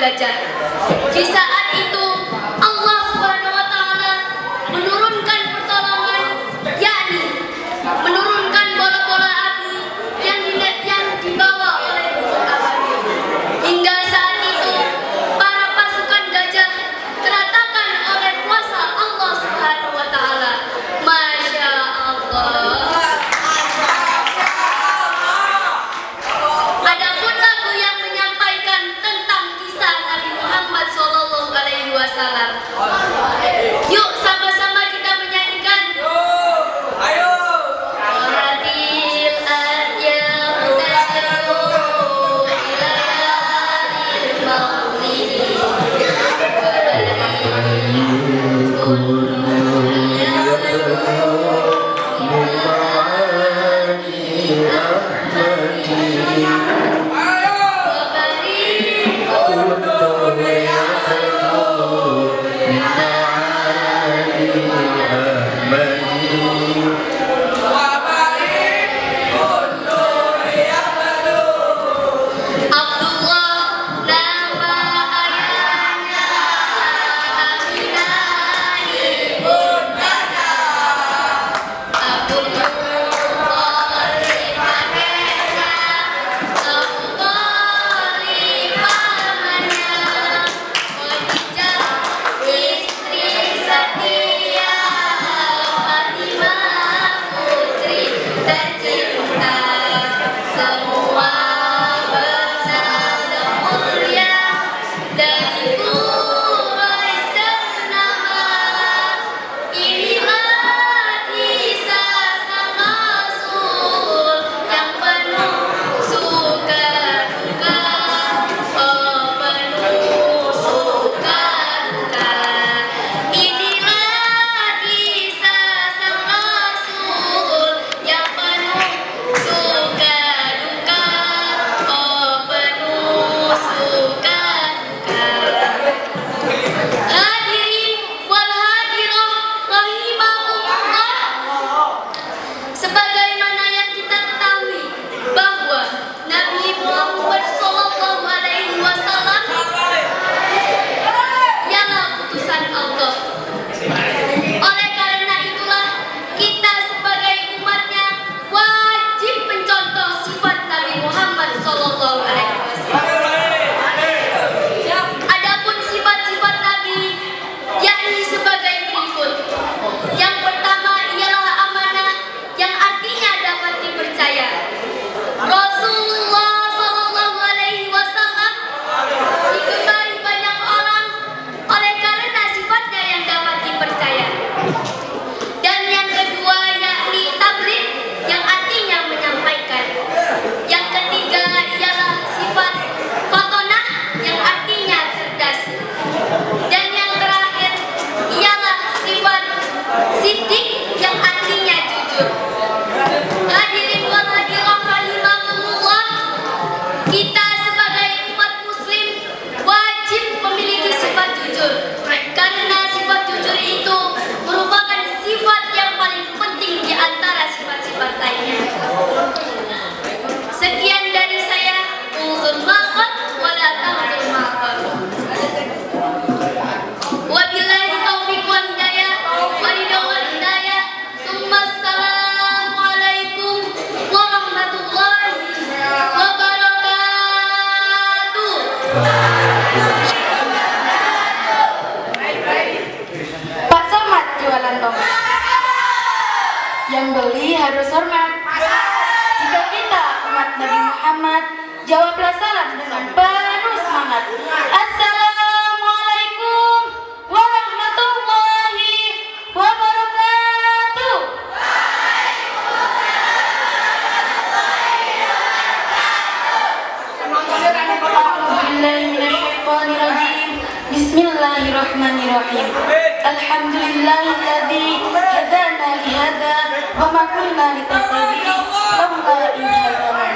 gajah. Di saat itu Allah Subhanahu wa taala menurunkan pertolongan, yakni menurunkan bola-bola api yang dibawa oleh burung ababil. Hingga saat itu para pasukan gajah teratakan oleh kuasa Allah Subhanahu wa taala. Masya Allah. Adapun lagu yang menyampaikan tentang kisah Nabi Muhammad SAW. Yuk sama-sama kita menyanyikan. Ayo. Hadil ayyam tajru ila yadil maulidi. Yang beli harus hormat. Jika kita umat Nabi Muhammad, jawablah salam dengan penuh semangat. Assalamualaikum warahmatullahi wabarakatuh. Bismillahirrahmanirrahim. Alhamdulillahilladzi hadana lihada wa ma kunna linahtadiya laula an hadana.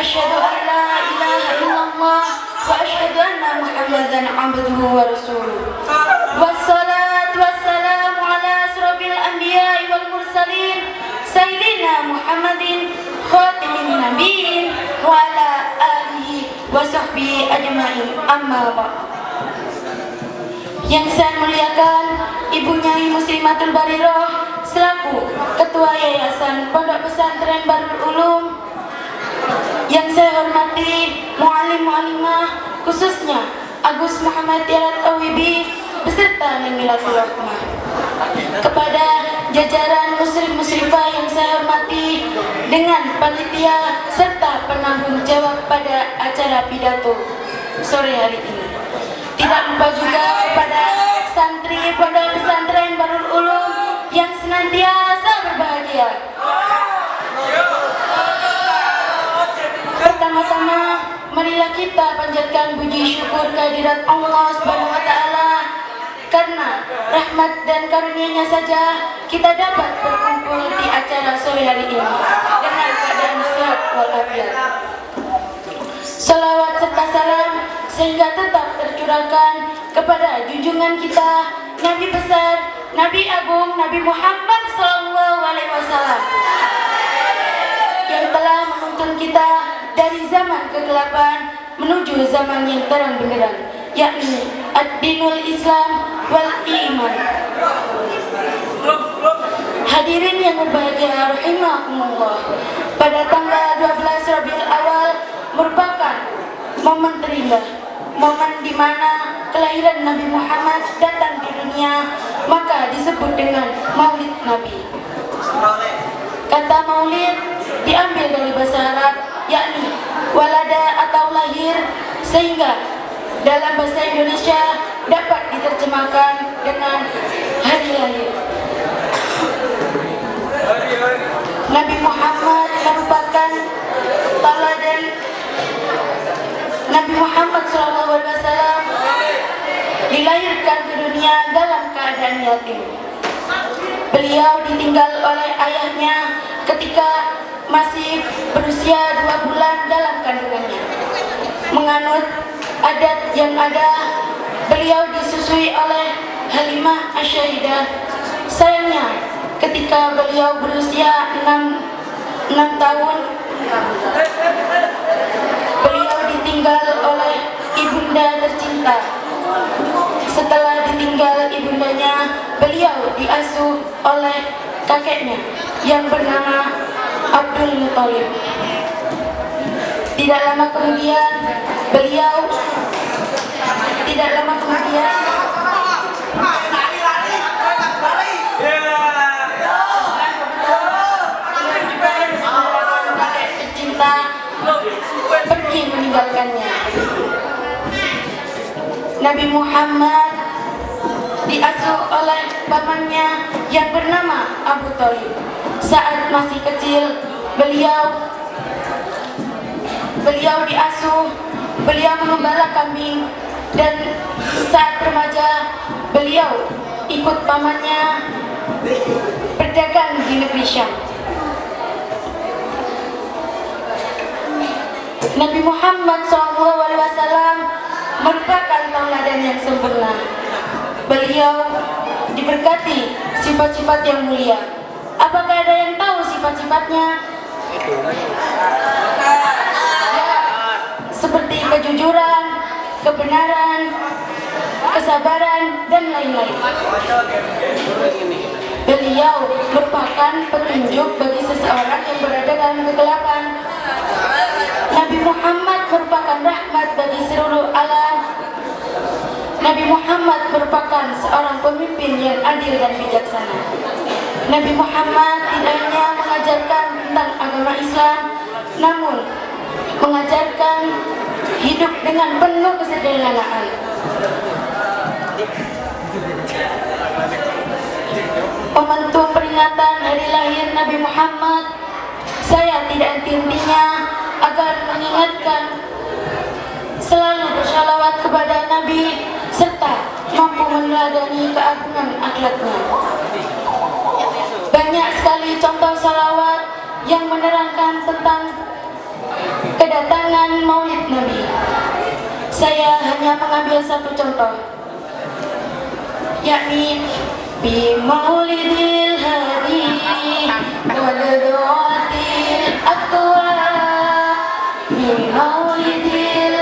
Asyhadu an la ilaha illallah wa asyhadu anna Muhammadan abduhu wa rasuluh. Wassalatu wassalamu ala asrofil anbiya'i wal mursalin Sayyidina Muhammadin khatimin nabiyyin wa ala alihi wa sahbihi ajma'in. Amma ba'd. Yang saya muliakan Ibu Nyai Muslimatul Bariroh selaku Ketua Yayasan Pondok Pesantren Darul Ulum. Yang saya hormati mu'alim-mu'alimah, khususnya Agus Muhammad Tiarat Awibi beserta Namilatul Rahmah. Kepada jajaran muslim-muslimah yang saya hormati, dengan panitia serta penanggung jawab pada acara pidato sore hari ini. Tidak lupa juga kepada santri Pondok Pesantren Darul Ulum yang senantiasa berbahagia. Pertama-tama, marilah kita panjatkan puji syukur kehadirat Allah Subhanahu wa taala, karena rahmat dan karunia-Nya saja kita dapat berkumpul di acara sore hari ini dengan keadaan sehat walafiat. Salawat serta salam sehingga tetap tercurahkan kepada junjungan kita, Nabi besar, Nabi agung, Nabi Muhammad SAW, yang telah menuntun kita dari zaman kegelapan menuju zaman yang terang benderang, yakni ad-dinul Islam wal iman. Hadirin yang berbahagia rahimakumullah, pada tanggal 12 Rabiul Awal merupakan momen terindah, momen di mana kelahiran Nabi Muhammad datang di dunia, maka disebut dengan Maulid Nabi. Kata maulid diambil dari bahasa Arab, yakni walada atau lahir, sehingga dalam bahasa Indonesia dapat diterjemahkan dengan hari lahir. Nabi Muhammad merupakan teladan. Nabi Muhammad SAW dilahirkan ke dunia dalam keadaan yatim. Beliau ditinggal oleh ayahnya ketika masih berusia 2 bulan dalam kandungannya. Menganut adat yang ada, beliau disusui oleh Halimah Asy-Syahidah. Sayangnya, ketika beliau berusia 6 tahun, beliau ditinggal oleh ibunda tercinta. Setelah ditinggal ibundanya, beliau diasuh oleh kakeknya yang bernama Abdul Muthalib. Tidak lama kemudian beliau tercinta pergi meninggalkannya. Nabi Muhammad diasuh oleh pamannya yang bernama Abu Thalib. Saat masih kecil, beliau diasuh, beliau mengembala kambing, dan saat remaja beliau ikut pamannya berdagang di negeri Syam. Nabi Muhammad SAW merupakan tauladan yang sempurna. Beliau diberkati sifat-sifat yang mulia. Apakah ada yang tahu sifat-sifatnya? Seperti kejujuran, kebenaran, kesabaran, dan lain-lain. Beliau merupakan petunjuk bagi seseorang yang berada dalam kegelapan. Nabi Muhammad merupakan rahmat bagi seluruh alam. Nabi Muhammad merupakan seorang pemimpin yang adil dan bijaksana. Nabi Muhammad tidak hanya mengajarkan tentang agama Islam, namun mengajarkan hidup dengan penuh kesederhanaan. Momentum peringatan hari lahir Nabi Muhammad, saya tidak henti-hentinya agar mengingatkan selalu bersalawat kepada Nabi serta mampu meneladani keagungan akhlaknya. Banyak sekali contoh salawat yang menerangkan tentang kedatangan Maulid Nabi. Saya hanya mengambil satu contoh, yakni bi maulidil hadi wa ladwatil aqwa, bi maulidil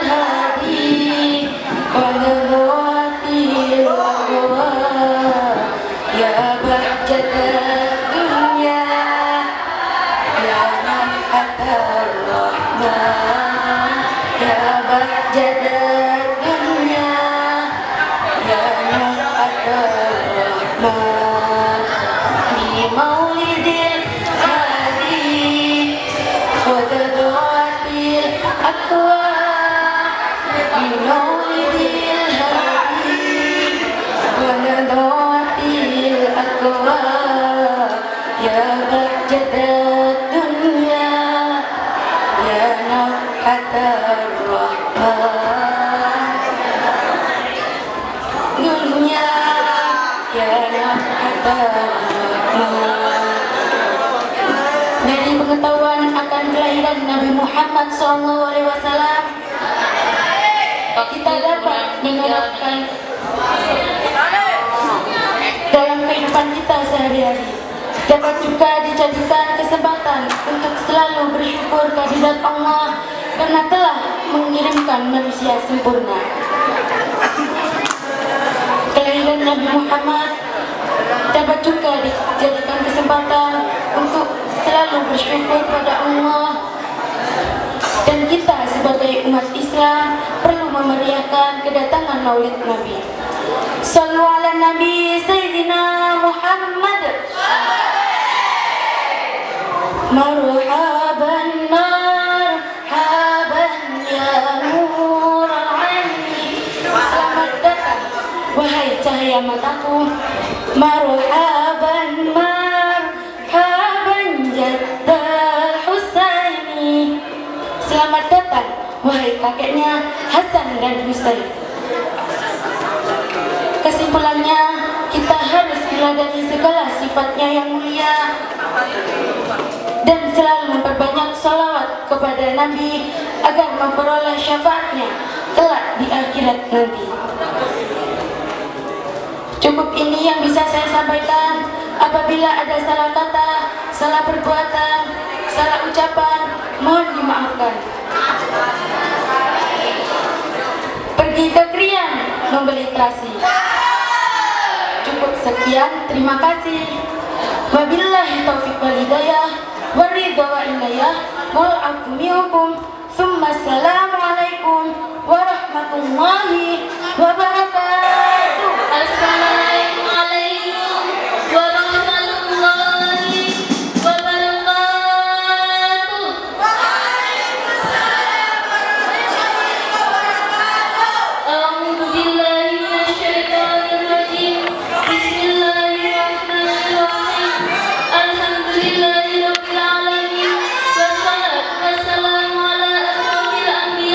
jadat dunya ya naf'atar rahman di maulidil hadi wadadawatil akwa di maulidil hadi wadadawatil akwa ya jadat dunya ya naf'atar rahman dunia ya naf'atar rahman. Dari pengetahuan akan kelahiran Nabi Muhammad SAW, kita dapat menerapkan dalam kehidupan kita sehari-hari. Dapat juga dijadikan kesempatan untuk selalu bersyukur kehadirat Allah karena telah mengirimkan manusia sempurna. Kelahiran Nabi Muhammad dapat juga dijadikan kesempatan untuk selalu bersyukur pada Allah, dan kita sebagai umat Islam perlu memeriahkan kedatangan Maulid Nabi. Sallu ala Nabi Sayyidina Muhammad. Marhaban marhaban ya nur al-aini. Selamat datang wahai cahaya mataku. Marhaban marhaban jaddal Husaini. Selamat datang wahai kakeknya Hasan dan Husain. Kesimpulannya, kita harus meladani segala sifatnya yang mulia dan selalu memperbanyak salawat kepada Nabi agar memperoleh syafaatnya kelak di akhirat nanti. Cukup ini yang bisa saya sampaikan. Apabila ada salah kata, salah perbuatan, salah ucapan, mohon dimaafkan. Pergi ke Krian membeli terasi. Cukup sekian, terima kasih. Wabillahi taufiq wal hidayah, waridha wa inayah, wal afu minkum. Tsumma assalamualaikum warahmatullahi wabarakatuh. Assalamualaikum warahmatullahi wabarakatuh. A'udzu billahi minasyaitonir rajim. Bismillahirrahmanirrahim. Alhamdulillahirabbil alamin. Wassalatu wassalamu ala asrofil anbiya'i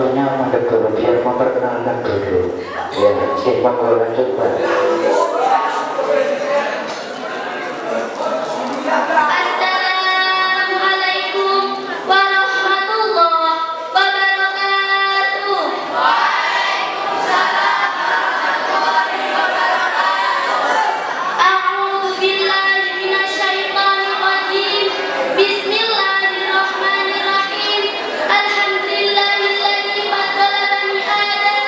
waktunya mendegur biar memperkenalkan dulu. Ya, kita mau lanjut Pak. Assalamualaikum warahmatullahi wabarakatuh. A'udzu billahi minasyaitonir rajim. Bismillahirrahmanirrahim. Alhamdulillahilladzi faddala bani Adam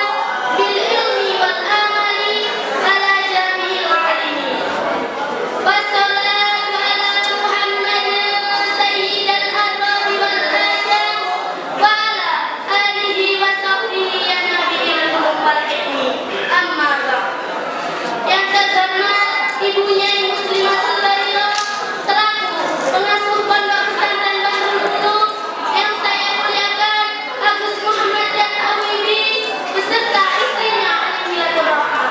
bil ilmi wal amali ala jami'il alamin. Wassalatu ala Muhammadin sayyidil arwah wal ajam wa ala alihi wa sahbihi ya nabiyil wal ilmi. Amma ba'd. Yang terhormat ibunya Muslimatul Bariro selaku pengasuh Pondok Pesantren Bahrul Ulum yang saya muliakan Agus Muhammad dan Awibi beserta istrinya Alimilatul Rahmah.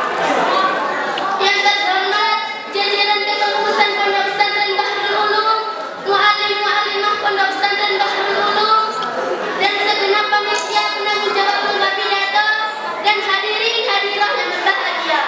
Yang terhormat jajaran kepengurusan Pondok Pesantren Bahrul Ulum, muallim-muallimah Pondok Pesantren Bahrul Ulum, dan segenap panitia penanggung jawab lomba pidato dan hadirin hadirat yang berbahagia.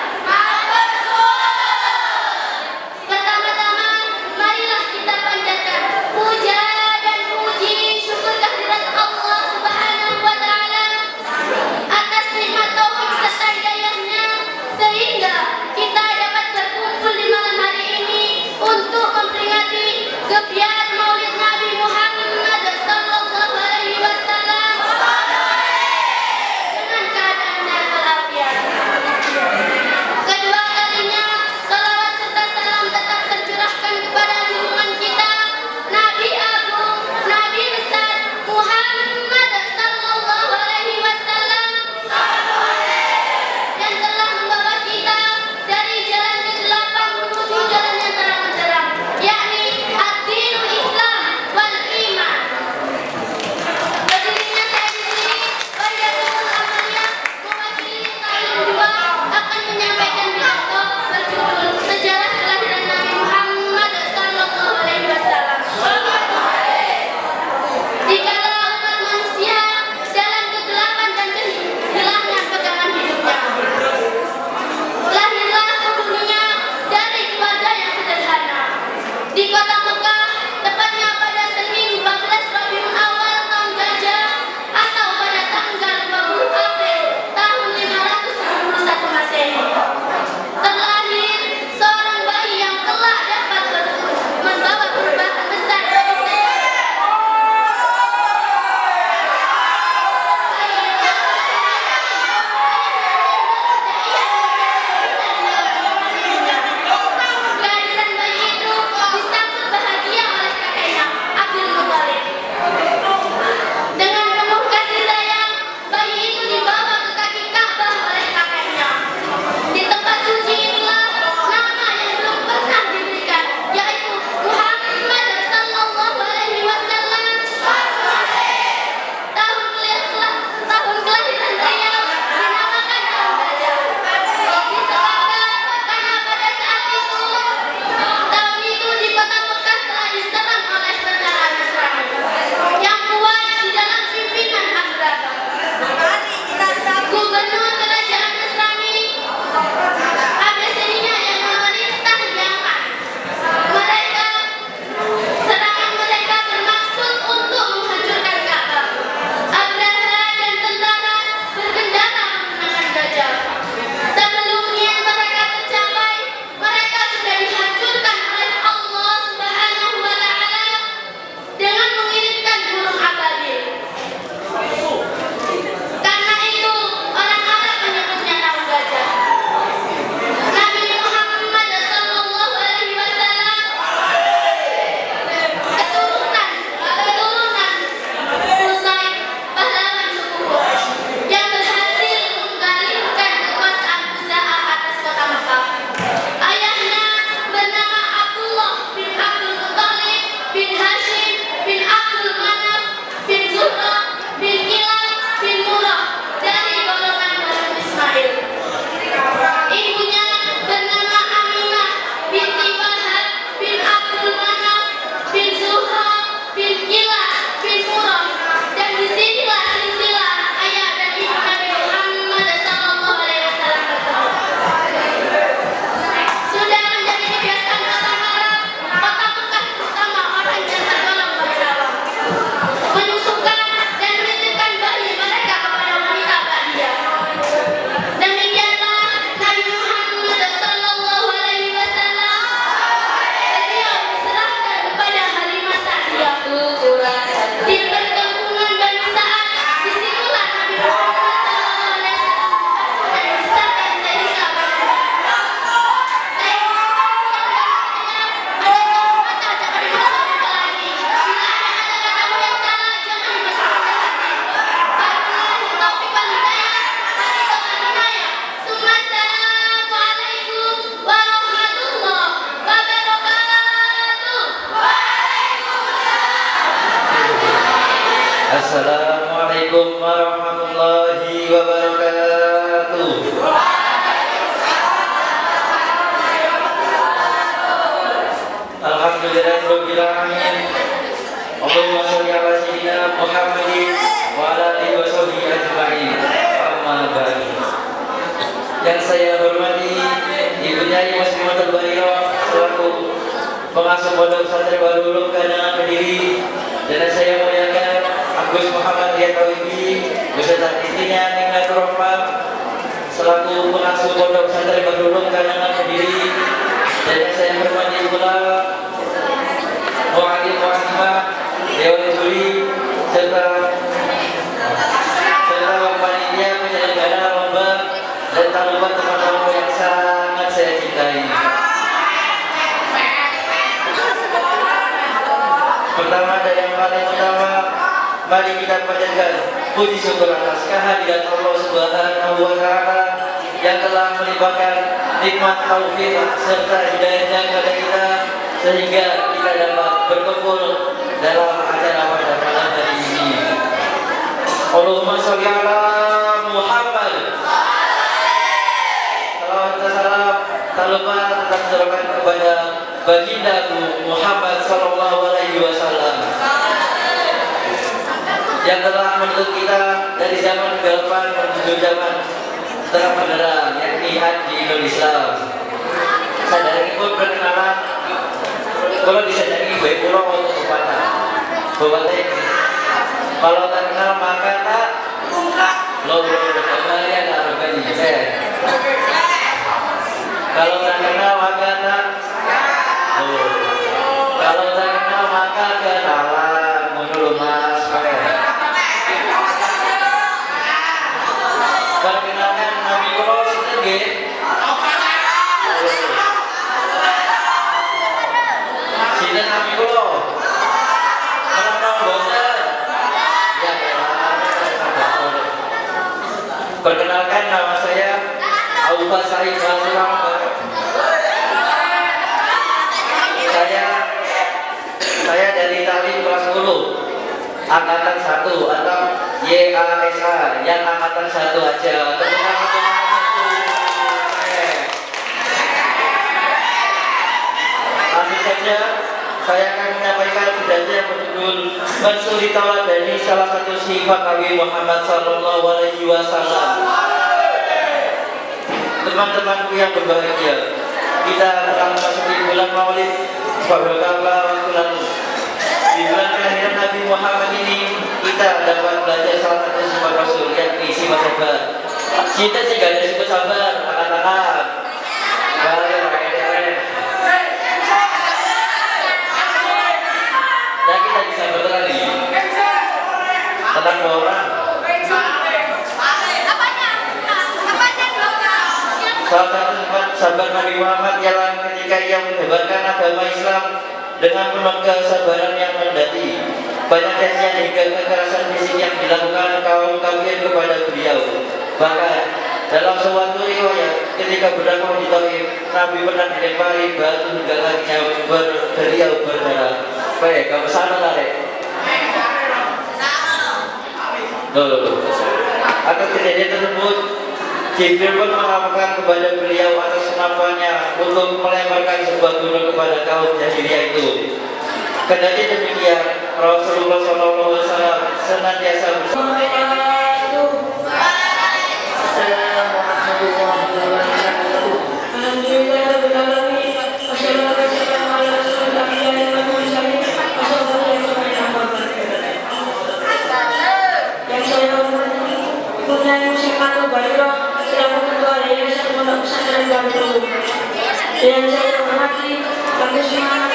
Assalamualaikum warahmatullahi wabarakatuh. Alhamdulillahirabbil alamin. Allahumma shalli ala sayyidina Muhammadin wa ala alihi washabihi ajma'in. Amma ba'du. Yang saya hormati Ibu Nyai Muslimatul Bariro selaku pengasuh Pondok Pesantren Darul Ulum Kediri, dan saya muliakan Agus Muhammad Yatawibi beserta istrinya Ningrat Rohmah selaku pengasuh Pondok Pesantren Darul Ulum Kediri, dan yang saya hormati pula mu'alim mu'alimah Dewan Juri serta panitia penyelenggara lomba, dan tak lupa teman-teman yang sangat saya cintai. Pertama dan yang paling utama, mari kita panjatkan puji syukur atas kehadiran Allah Subhanahu wa Ta'ala yang telah melimpahkan nikmat taufik serta hidayahnya kepada kita sehingga kita dapat berkumpul dalam acara pada malam hari ini. Allahumma sholli ala Muhammad. Salawat dan salam tak lupa tetap diserahkan kepada baginda Muhammad sallallahu alaihi wasallam yang telah menuntut kita dari zaman kegelapan menuju zaman terang benderang, yakni haji Islam. Sadari pun perkenalan kalau disadari baik pulau untuk bapak kalau tak kenal maka tak lo kembali ada organi. Kalau tak kenal maka tak kalau tak kenal maka kenalan menurut Mas perkenalkan Nabi Kulo Sitege Sinten Nabi Kulo menang bosan ya. Perkenalkan nama saya Aufa Said Rahman. Saya dari Talim kelas 10 angkatan 1 atau YASA yang angkatan 1 aja. Langsung saja saya akan menyampaikan pidato yang berjudul Mensuri Tauladani salah satu sifat Nabi Muhammad sallallahu alaihi wasallam. Teman-temanku yang berbahagia, kita telah memasuki bulan Maulid beberapa waktu lalu. Di bulan kelahiran Nabi Muhammad ini kita dapat belajar salah satu sifat Rasul, yakni sifat sabar. Kita juga ada sifat sabar, angkat-angkat. Ya kita bisa bertani. Tenang orang. Salah satu sifat sabar Nabi Muhammad ialah ketika ia menyebarkan agama Islam dengan penuh kesabaran yang mendati. Banyak cacian hingga kekerasan fisik yang dilakukan kaum kafir kepada beliau. Bahkan dalam suatu riwayat ketika berdakwah di Taif, Nabi pernah dilempari batu hingga kakinya beliau berdarah. Baik, kamu sana tarik. Atas kejadian tersebut, Jibril pun melaporkan kepada beliau atas kemampuannya untuk melemparkan sebuah gunung kepada kaum jahiliyah itu. Kendati demikian, Rasulullah SAW senantiasa bersama. Dan saya hormati kami semua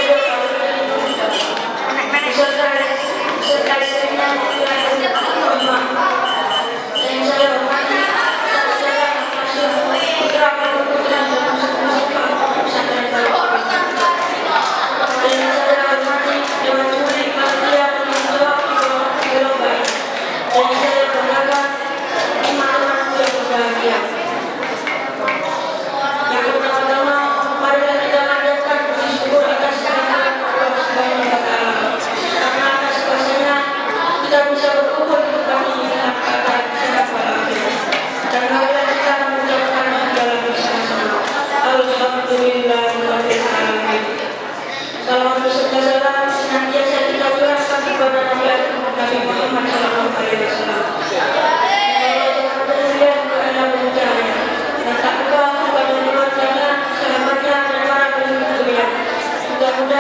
serta istrinya dan saya hormati putra putra dalam pesantren dan saya hormati Dewan Juri Panitia Penunjuk Global, dan saya banggakan teman-teman yang berbahagia. Yang pertama-tama, mari kita panjatkan puji syukur atas kehadiran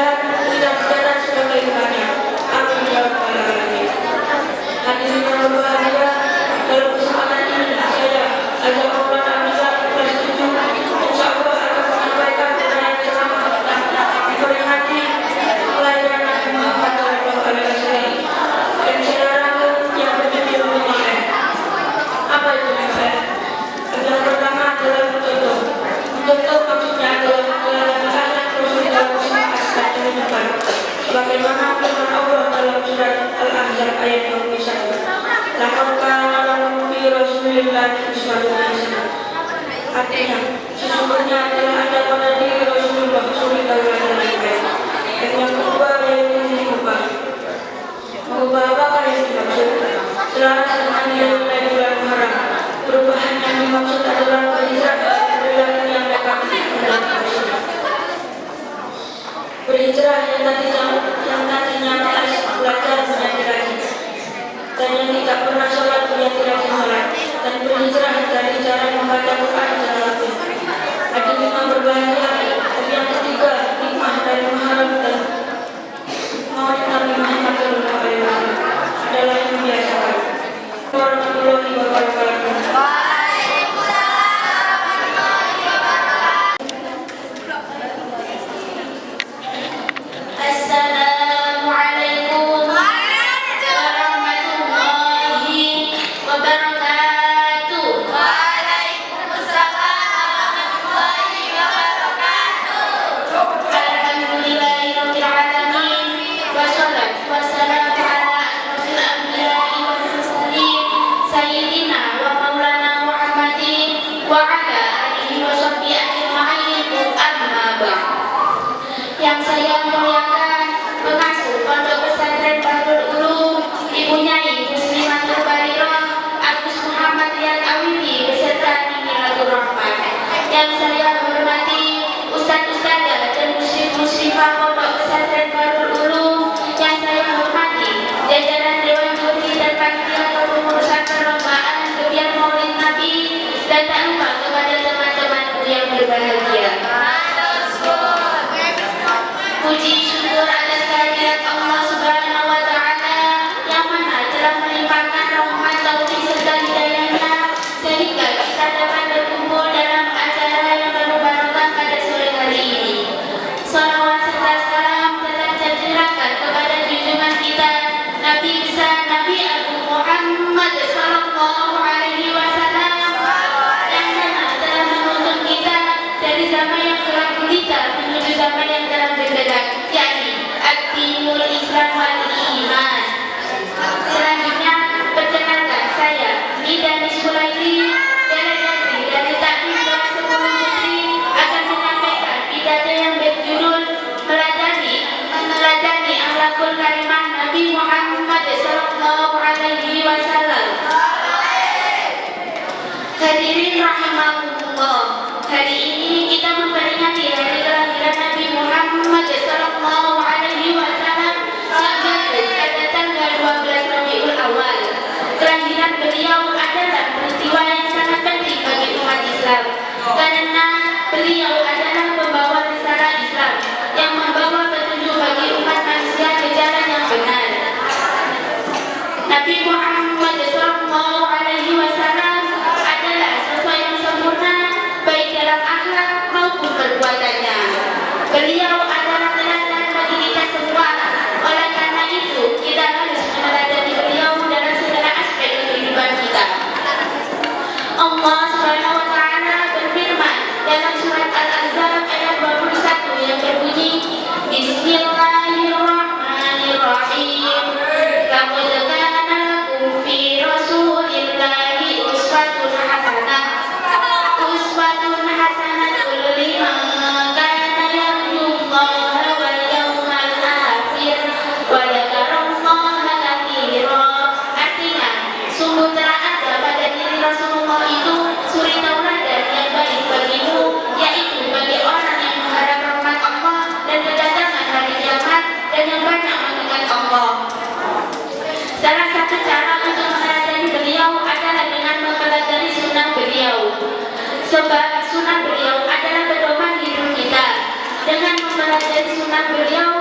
mudah-mudahan tidak berjalan sebagaimana. Amin ya rabbal alamin. Hadirin yang berbahagia, dalam kesempatan ini saya ajak Maulana Hamzah kelas 7 insya Allah akan menyampaikan penanya ceramah memperingati kelahiran Nabi Muhammad SAW. Dan saya rangkum yang berjudul Mi'raj. Apa itu Mi'raj? Yang pertama adalah mencontoh. Mencontoh maksudnya adalah menjalankan Rasulullah SAW kehidupan. Bagaimana firman Allah dalam surat Al-Ahzab ayat 21. Laqad kana lakum fi Rasulillahi uswatun hasanah. Artinya, sesungguhnya telah ada pada diri Rasulullah SAW yang baik. Dan yang kedua yaitu mengubah. Mengubah apakah yang dimaksud? Selaras dengan nilai bulan haram. Perubahan yang dimaksud adalah berhijrah dari laki yang dekat menjadi Rasul. Berhijrah yang tadinya malas belajar menjadi rajin, dan yang tidak pernah sholat menjadi rajin sholat, dan berhijrah dari cara membaca Quran secara rutin. Hadirin yang berbahagia, yang ketiga hikmah dari mengharapkan Maulid Nabi Muhammad SAW adalah yang biasa. Warahmatullahi wabarakatuh. Assalamualaikum warahmatullahi wabarakatuh. Waalaikumsalam warahmatullahi wabarakatuh. Alhamdulillahirabbil alamin wassalatu wassalamu ala asyrofil anbiya'i wal mursalin sayyidina wa maulana Muhammadin wa ala alihi wa sahbihi ajma'in. Amma ba'd. Yang saya muliakan pengasuh Pondok Pesantren Bahrul Ulum, Ibu Nyai Muslimatul Barirah Agus Muhammad Riyad Awidi beserta Ninilatul Rahman. Yang saya hormati Ustadz-Ustadzah dan musyrif-musyrifah Pondok Pesantren Bahrul Ulum. Yang saya hormati jajaran Dewan Juri dan Panitia Kepengurusan Perlombaan Gebiar Maulid Nabi, dan tak lupa kepada teman-temanku yang berbahagia. Puji syukur atas kehadirat Allah Subhanahu wa Ta'ala yang mana telah melimpahkan rahmat, taufik serta hidayahnya sehingga kita dapat berkumpul dalam acara yang penuh barokah pada sore hari ini. Salawat serta salam tetap tercurahkan kepada junjungan kita Nabi besar Nabi Agung Muhammad Sallallahu Alaihi Wasallam yang mana telah menuntun kita dari zaman yang gelap gulita menuju zaman yang terang benderang, yakni Ad-Dinul Islam wal Iman. Selanjutnya, perkenalkan saya Nida Nisulaili, delegasi dari Taklim kelas 10 Putri, akan menyampaikan pidato yang berjudul meneladani akhlakul karimah Nabi Muhammad Sallallahu Alaihi Wasallam. Hadirin rahimahullah, hari ini kita memperingati hari kelahiran Nabi Muhammad Sallallahu Alaihi Wasallam yang jatuh pada tanggal 12 Rabiul Awal. Kelahiran beliau adalah peristiwa yang sangat penting bagi umat Islam karena beliau adalah pembawa risalah Islam yang membawa petunjuk bagi umat manusia ke jalan yang benar. Nabi Muhammad Sallallahu Alaihi Wasallam adalah sosok yang sempurna baik dalam akhlak maupun perbuatannya. Beliau adalah teladan bagi kita semua. Oleh karena itu, kita harus meneladani beliau dalam segala aspek kehidupan kita. Allah Subhanahu wa Ta'ala berfirman dalam surat Al-Ahzab ayat 21 yang berbunyi, Bismillahirrahmanirrahim. Laqad kana lakum fi Rasulillahi uswatun hasanah. Uswatun hasanatul liman kana yarjullaha wal yawmal akhir wa dzakarallaha katsiran. Artinya, sungguh telah ada pada diri Rasulullah itu suri tauladan yang baik bagimu, yaitu bagi orang yang mengharap rahmat Allah dan kedatangan hari kiamat dan yang banyak mengingat Allah. Salah satu cara untuk meneladani beliau adalah dengan mempelajari sunnah beliau. Sebab sunnah beliau adalah pedoman hidup kita. Dengan mempelajari sunnah beliau,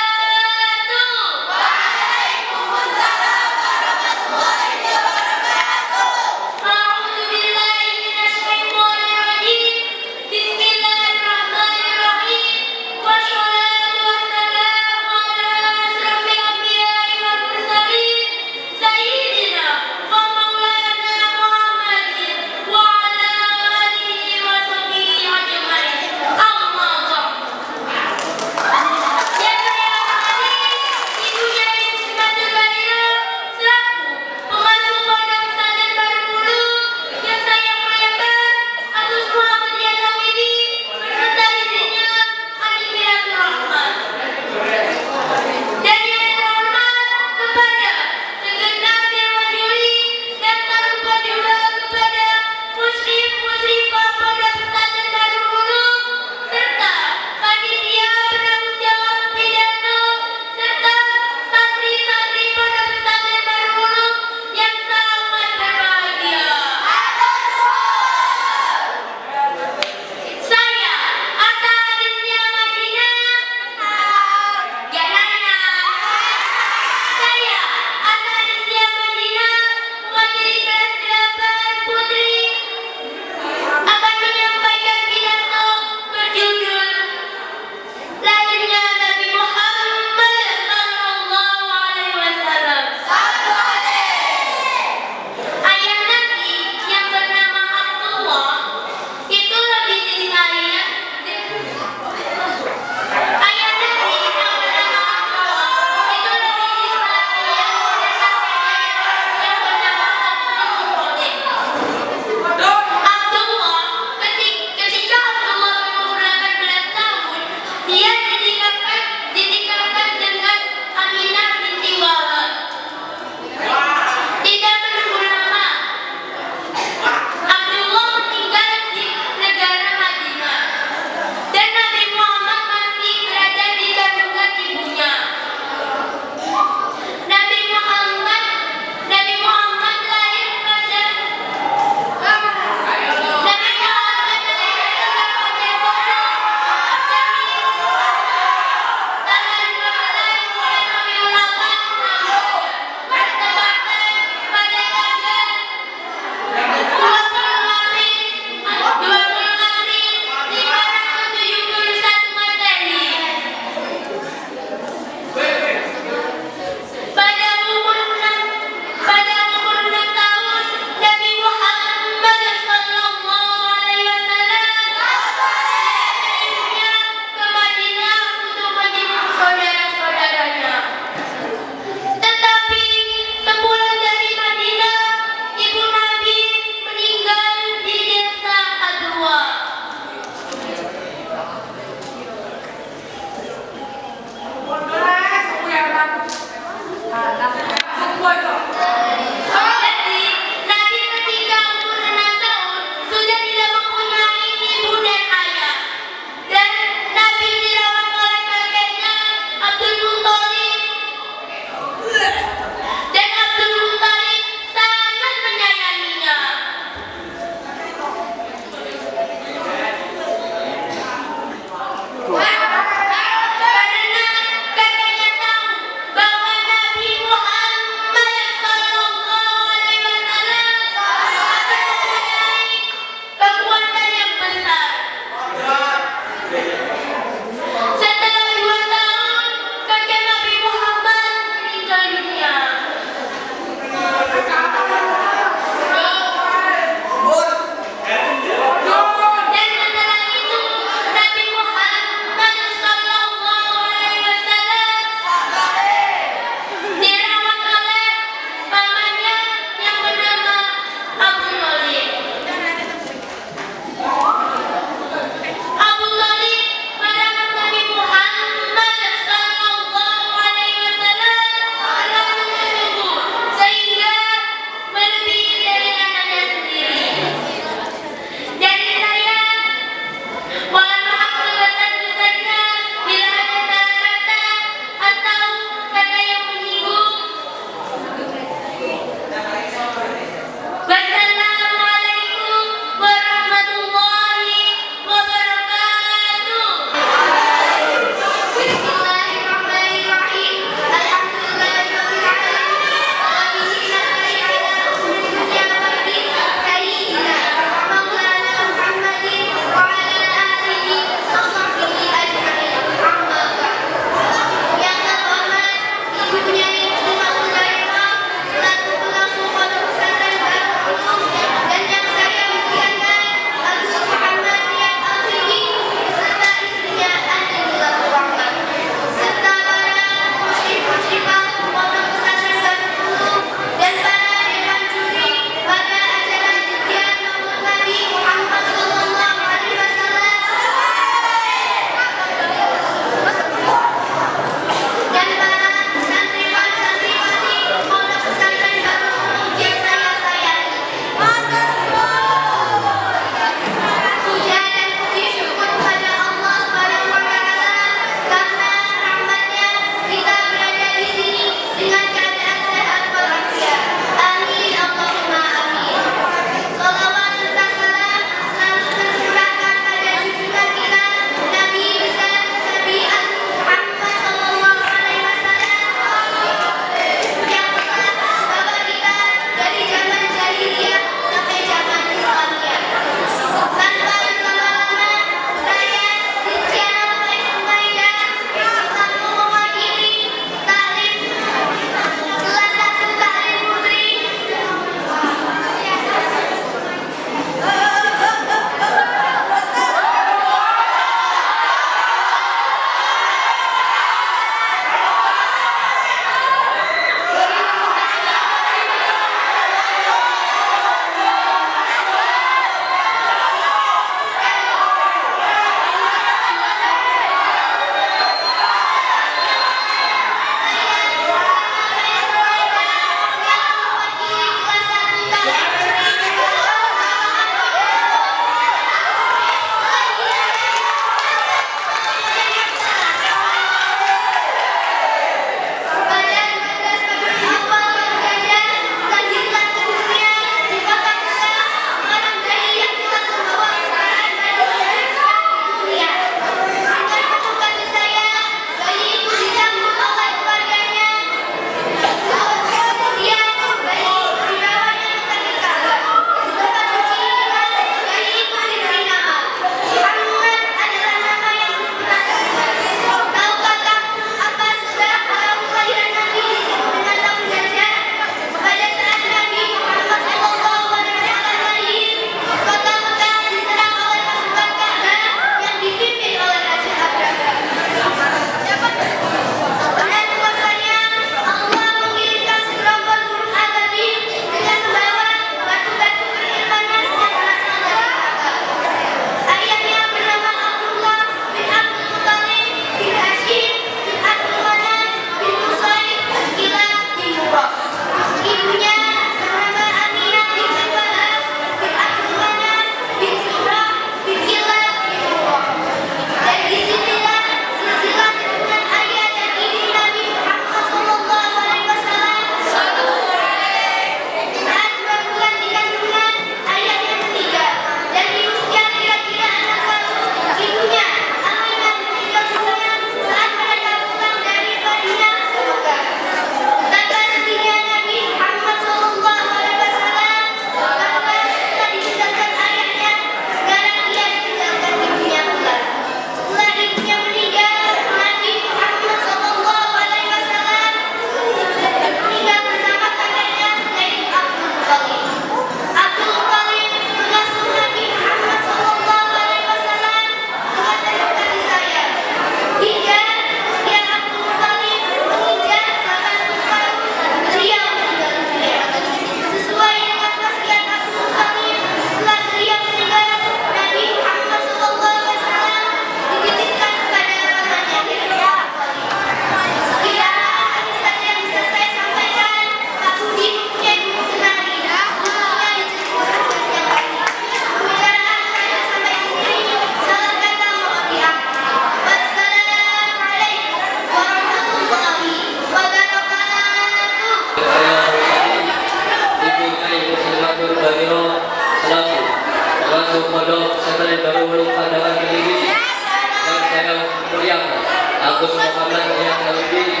Santri Baru Ulum Pandangan Kediri yang saya muliakan, Agus Muhammad yang Aludin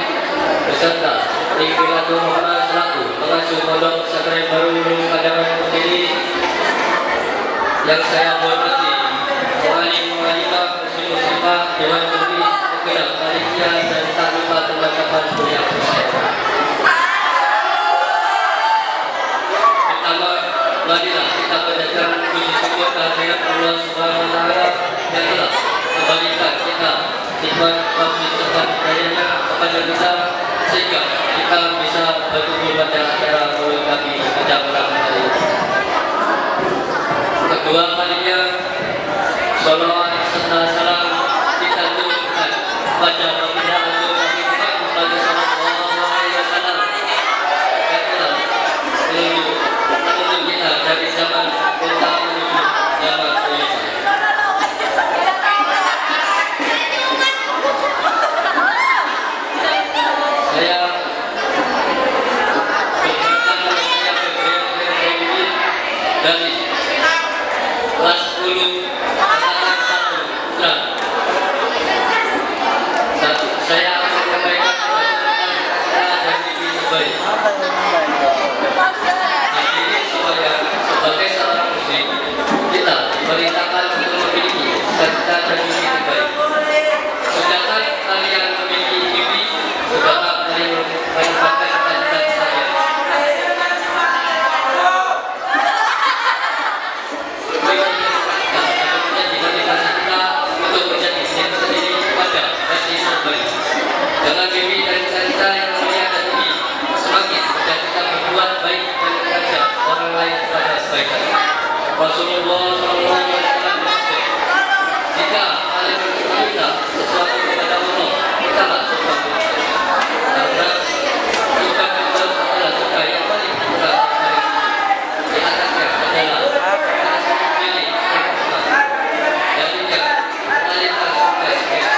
beserta Ingkilatul Muhammad selaku pengasuh Pondok Pesantren Baru Ulum Pandangan Kediri yang saya hormati Mualim-mualimah, muslim-muslimah, Dewan Juri, Penggerak Panitia dan tak lupa teman-teman yang bersama. Pertama, marilah kita panjatkan puji syukur kehadirat Allah Subhanahu wa taala yang telah memberikan kita nikmat wafat serta hidayahnya kepada kita sehingga kita bisa berkumpul pada acara Maulid Nabi pada malam hari ini. Kedua kalinya, salawat serta salam kita tujukan pada baginda Agung Nabi Muhammad sallallahu alaihi wasallam yang telah menuju kita dari zaman kita menuju zaman Islam. Saya dari kelas 10 angkatan 1 Putra. Saya akan menyampaikan tentang dan diri terbaik. Jadi sebagai seorang muslim, kita diperintahkan untuk memiliki cita-cita dan mimpi terbaik. Sedangkan kalian memiliki mimpi, saudara kalian menempatkan cita-cita saja. Dengan mimpi dan cita-cita yang mulia dan tinggi, semakin mudah kita berbuat baik dan mengajak orang lain kepada kebaikan. Rasulullah SAW bersabda, jika kalian meminta sesuatu kepada Allah, mintalah surga Firdaus. Karena surga Firdaus adalah surga yang paling murah di atasnya adalah rasa milik yang besar. Darinya mengalirkan surga sekian.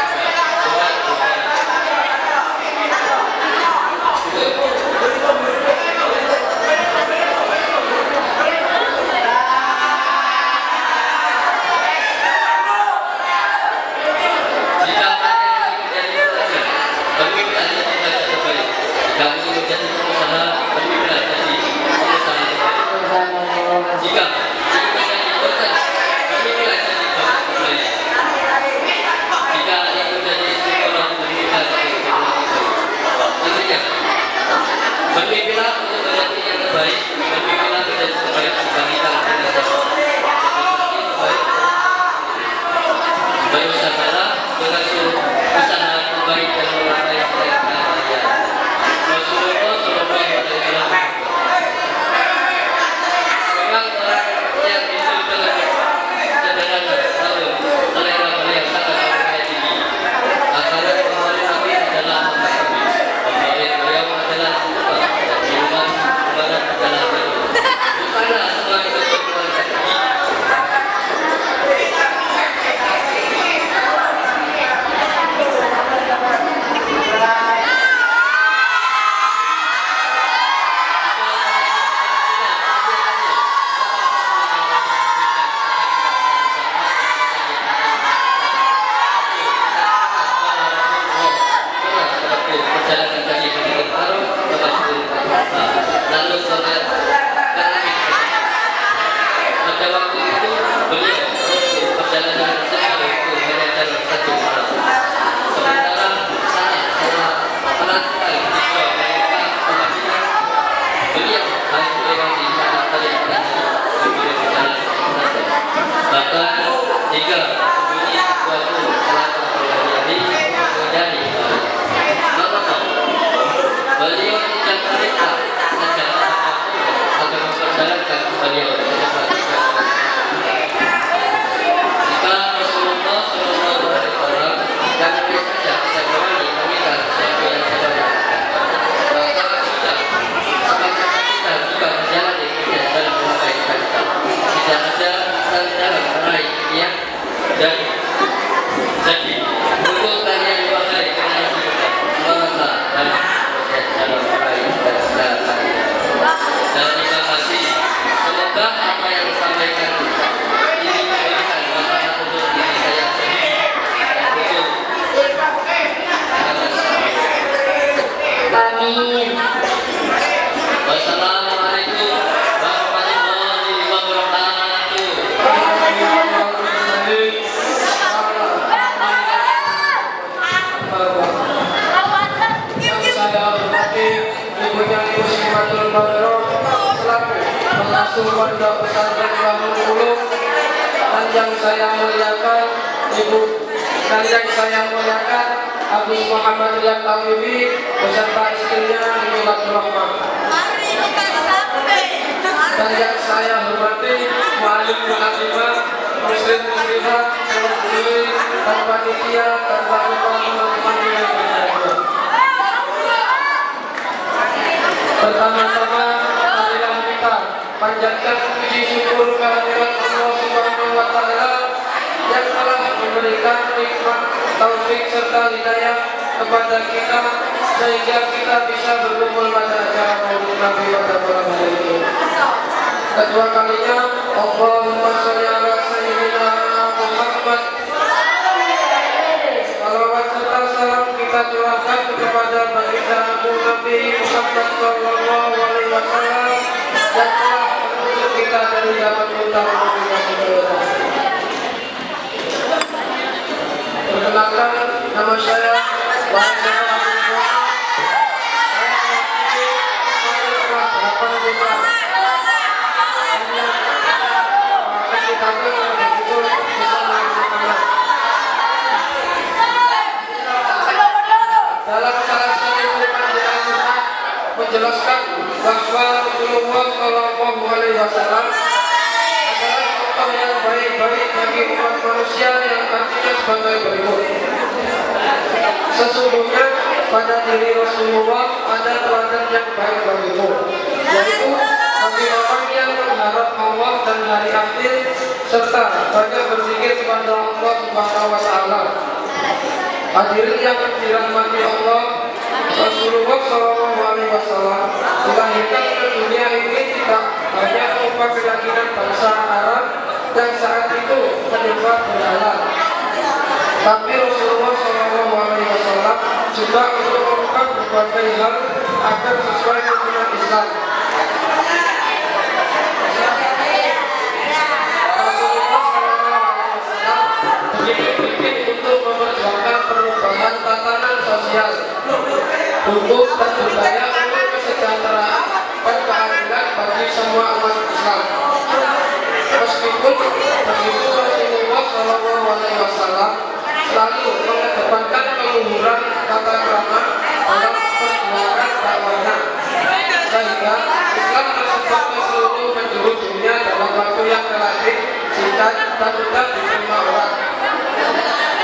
Pondok Pesantren Bangun Ulum, dan yang saya muliakan Ibu dan yang saya muliakan Agus Muhammad Riyad Tawibi beserta istrinya Ibu Abdul Rahman. Dan yang saya hormati Mu'alim Mu'alimah, Muslim Muslimah, Muslim dan panitia dan teman-teman yang berbahagia. Pertama-tama marilah kita panjatkan puji syukur kehadirat Allah Subhanahu wa taala yang telah memberikan nikmat, taufik serta hidayah kepada kita sehingga kita bisa berkumpul pada acara Maulid Nabi pada malam hari ini. Kedua kalinya, Allahumma sholli ala sayyidina Muhammad. Salawat serta salam kita curahkan kepada baginda Nabi Muhammad sallallahu alaihi wasallam yang telah menuntut kita dari zaman utama dunia. Perkenalkan, nama saya Wahid dalam salah satu penjelasan menjelaskan bahwa Rasulullah Shallallahu Alaihi Wasallam adalah contoh yang baik-baik bagi umat manusia yang artinya sebagai berikut. Sesungguhnya pada diri Rasulullah ada teladan yang baik bagimu, yaitu bagi orang yang mengharap Allah dan hari akhir serta banyak berzikir kepada Allah Subhanahu wa taala. Hadirin yang dirahmati Allah, Rasulullah Shallallahu Alaihi Wasallam dilahirkan ke dunia ini tidak hanya berupa keyakinan bangsa Arab yang saat itu menyembah berhala, tapi Rasulullah Shallallahu Alaihi Wasallam juga untuk melakukan berbagai hal agar sesuai dengan Islam. Rasulullah Shallallahu Alaihi Wasallam begitu untuk memperjuangkan perubahan tatanan sosial, hukum dan budaya untuk kesejahteraan dan keadilan bagi semua umat Islam. Meskipun begitu, Rasulullah Shallallahu Alaihi Wasallam selalu mengedepankan keluhuran tata krama dalam perjuangan dakwahnya, sehingga Islam tersebar ke seluruh penjuru dunia dalam waktu yang relatif singkat dan mudah diterima orang.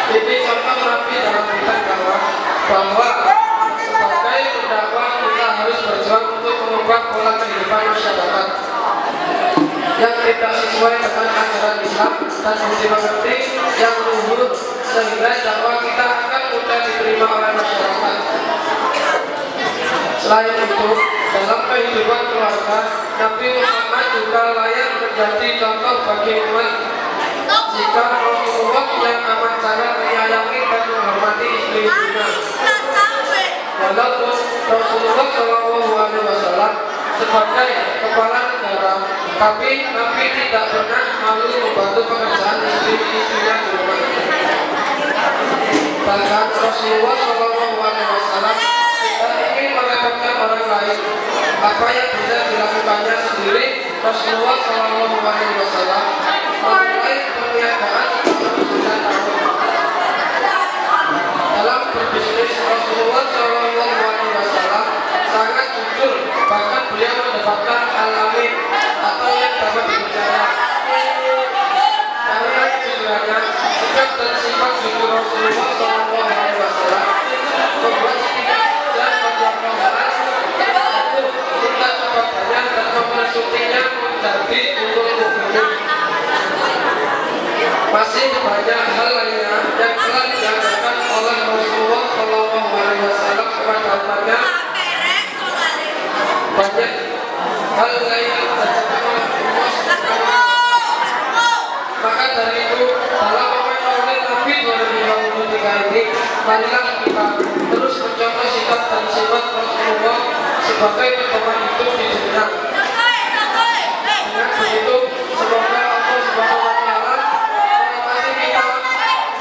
Ini contoh Nabi dalam bidang dakwah bahwa sebagai pendakwah kita harus berjuang untuk mengubah pola kehidupan masyarakat yang tidak sesuai dengan ajaran Islam dan budi mengerti yang luhur, sehingga dakwah kita akan mudah diterima oleh masyarakat. Selain itu, dalam kehidupan keluarga, Nabi Muhammad juga layak menjadi contoh bagi umat. Jika Rasulullah yang amat sangat menyayangi dan menghormati istri-istrinya, walaupun Rasulullah Shallallahu Alaihi Wasallam sebagai kepala negara, tapi Nabi tidak pernah malu membantu pekerjaan istri-istrinya di rumah. Bahkan Rasulullah Shallallahu Alaihi Wasallam tidak ingin merepotkan orang lain. Apa yang bisa dilakukannya sendiri, Rasulullah Shallallahu Alaihi Wasallam memulai perniagaan selama 9 tahun. Dalam berbisnis, Rasulullah Shallallahu Alaihi Wasallam sangat jujur, bahkan beliau mendapatkan al-amin atau yang dapat dipercaya. Karena kejujurannya, sikap dan sifat jujur Rasulullah Shallallahu Alaihi Wasallam membuat sedikit dan beberapa orang untuk minta kepadanya dan mempersuntinya menjadi untuk umum. Masih banyak hal lainnya yang telah diajarkan oleh Rasulullah Shallallahu Alaihi Wasallam kepada umatnya. Banyak hal lain yang diajarkan oleh Rasulullah. Maka dari itu, dalam momen Maulid Nabi 2023 ini, marilah kita terus mencontoh sikap dan sifat Rasulullah sebagai pedoman hidup di dunia. Dengan begitu, semoga Allah Subhanahu wa taala merahmati kita,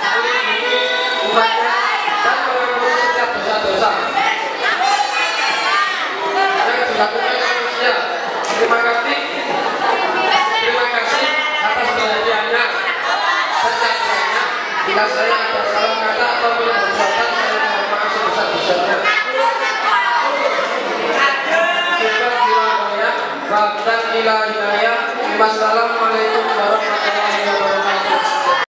melindungi umatnya, dan mengampuni setiap dosa-dosa yang dilakukan manusia. Terima kasih. Bila saya ada salah kata atau perbuatan, saya mohon maaf sebesar-besarnya. Syukur bila mulia, bahkan ila hidayah. Wassalamualaikum